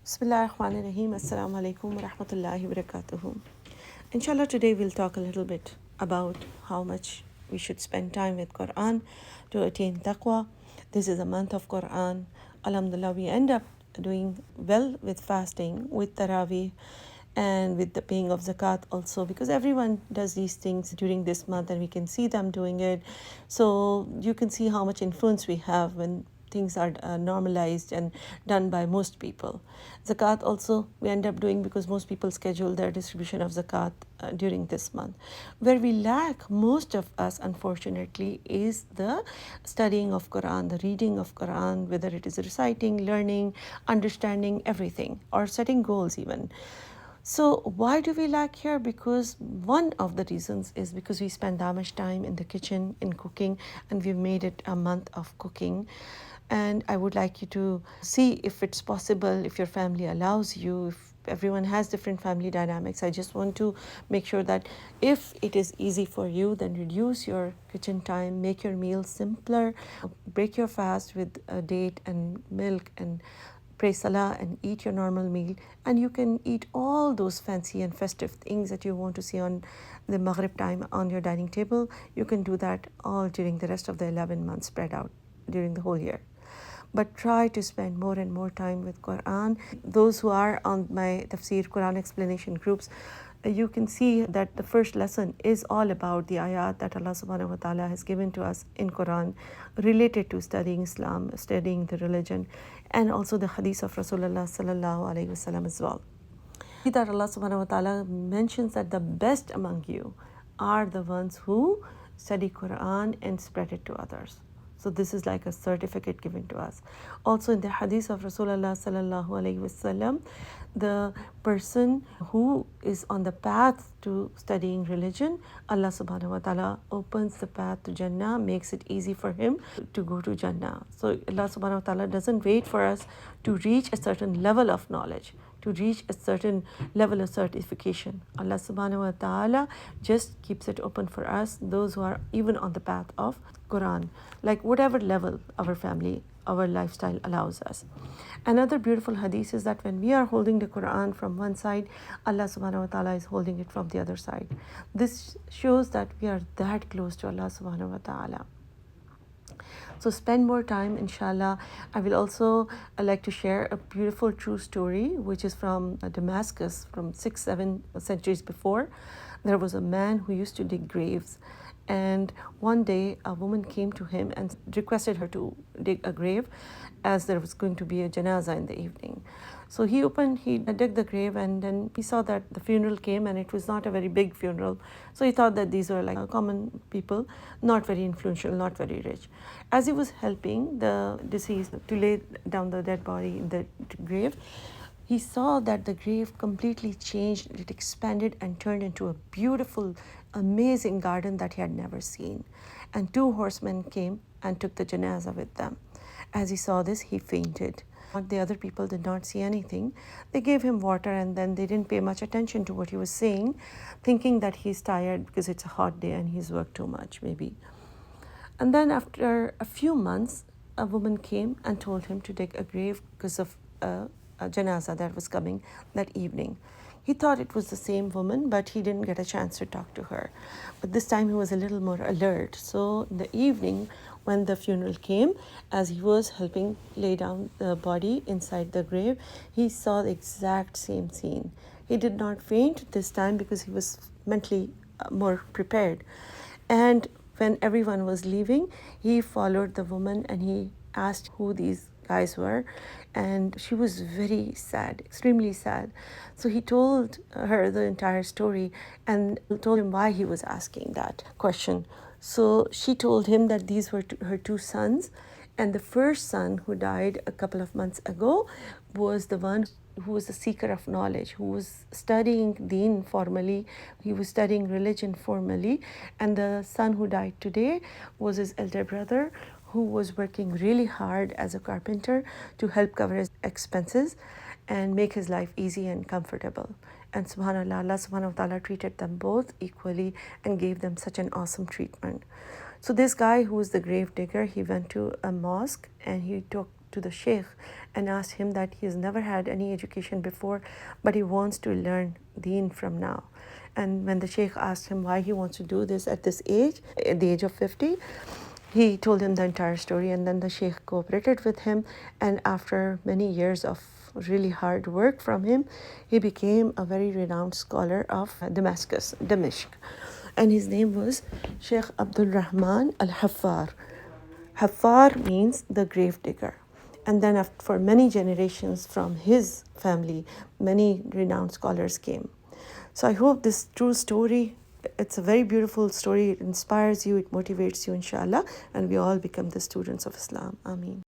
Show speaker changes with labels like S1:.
S1: Bismillahirrahmanirrahim. Assalamu alaikum wa rahmatullahi wa barakatuhu. Inshallah, today we'll talk a little bit about how much we should spend time with Quran to attain taqwa. This is a month of Quran. Alhamdulillah, we end up doing well with fasting, with Taraweeh, and with the paying of zakat also, because everyone does these things during this month and we can see them doing it. So you can see how much influence we have when things are normalized and done by most people. Zakat also we end up doing because most people schedule their distribution of zakat during this month. Where we lack, most of us unfortunately, is the studying of Quran, the reading of Quran, whether it is reciting, learning, understanding everything, or setting goals even. So why do we lack here? Because one of the reasons is because we spend that much time in the kitchen in cooking, and we've made it a month of cooking. And I would like you to see if it's possible, if your family allows you, if everyone has different family dynamics. I just want to make sure that if it is easy for you, then reduce your kitchen time, make your meals simpler, break your fast with a date and milk, and pray salah and eat your normal meal, and you can eat all those fancy and festive things that you want to see on the Maghrib time on your dining table. You can do that all during the rest of the 11 months spread out during the whole year. But try to spend more and more time with Quran. Those who are on my tafsir Quran explanation groups, you can see that the first lesson is all about the ayat that Allah subhanahu wa ta'ala has given to us in Quran related to studying Islam, studying the religion, and also the hadith of Rasulullah sallallahu alaihi wasallam as well. That Allah subhanahu wa ta'ala mentions that the best among you are the ones who study Quran and spread it to others. So this is like a certificate given to us. Also in the hadith of Rasulullah sallallahu alaihi wasallam, the person who is on the path to studying religion, Allah subhanahu wa ta'ala opens the path to Jannah, makes it easy for him to go to Jannah. So Allah subhanahu wa ta'ala doesn't wait for us to reach a certain level of knowledge, to reach a certain level of certification. Allah subhanahu wa ta'ala just keeps it open for us, those who are even on the path of Quran, like whatever level our family, our lifestyle allows us. Another beautiful hadith is that when we are holding the Quran from one side, Allah subhanahu wa ta'ala is holding it from the other side. This shows that we are that close to Allah subhanahu wa ta'ala. So spend more time, inshallah. I will also like to share a beautiful true story, which is from Damascus from 6-7 centuries before. There was a man who used to dig graves. And one day a woman came to him and requested her to dig a grave, as there was going to be a janazah in the evening. So he dug the grave, and then he saw that the funeral came, and it was not a very big funeral. So he thought that these were like common people, not very influential, not very rich. As he was helping the deceased to lay down the dead body in the grave, he saw that the grave completely changed. It expanded and turned into a beautiful, amazing garden that he had never seen. And 2 horsemen came and took the janazah with them. As he saw this, he fainted. The other people did not see anything. They gave him water, and then they didn't pay much attention to what he was saying, thinking that he's tired because it's a hot day and he's worked too much, maybe. And then after a few months, a woman came and told him to dig a grave because of a janazah that was coming that evening. He thought it was the same woman, but he didn't get a chance to talk to her. But this time he was a little more alert. So in the evening, when the funeral came, as he was helping lay down the body inside the grave, he saw the exact same scene. He did not faint this time because he was mentally more prepared. And when everyone was leaving, he followed the woman and he asked who these guys were, and she was very sad, extremely sad. So he told her the entire story and told him why he was asking that question. So she told him that these were her 2 sons, and the first son, who died a couple of months ago, was the one who was a seeker of knowledge, who was studying deen formally, he was studying religion formally, and the son who died today was his elder brother, who was working really hard as a carpenter to help cover his expenses and make his life easy and comfortable. And subhanAllah, Allah subhanahu wa ta'ala treated them both equally and gave them such an awesome treatment. So this guy who was the grave digger, he went to a mosque and he to the Sheikh and asked him that he has never had any education before, but he wants to learn deen from now. And when the Sheikh asked him why he wants to do this at this age, at the age of 50, he told him the entire story, and then the Sheikh cooperated with him. And after many years of really hard work from him, he became a very renowned scholar of Damascus. And his name was Sheikh Abdul Rahman al-Haffar. Haffar means the grave digger. And then for many generations from his family, many renowned scholars came. So I hope this true story, it's a very beautiful story. It inspires you, it motivates you, inshallah, and we all become the students of Islam. Ameen.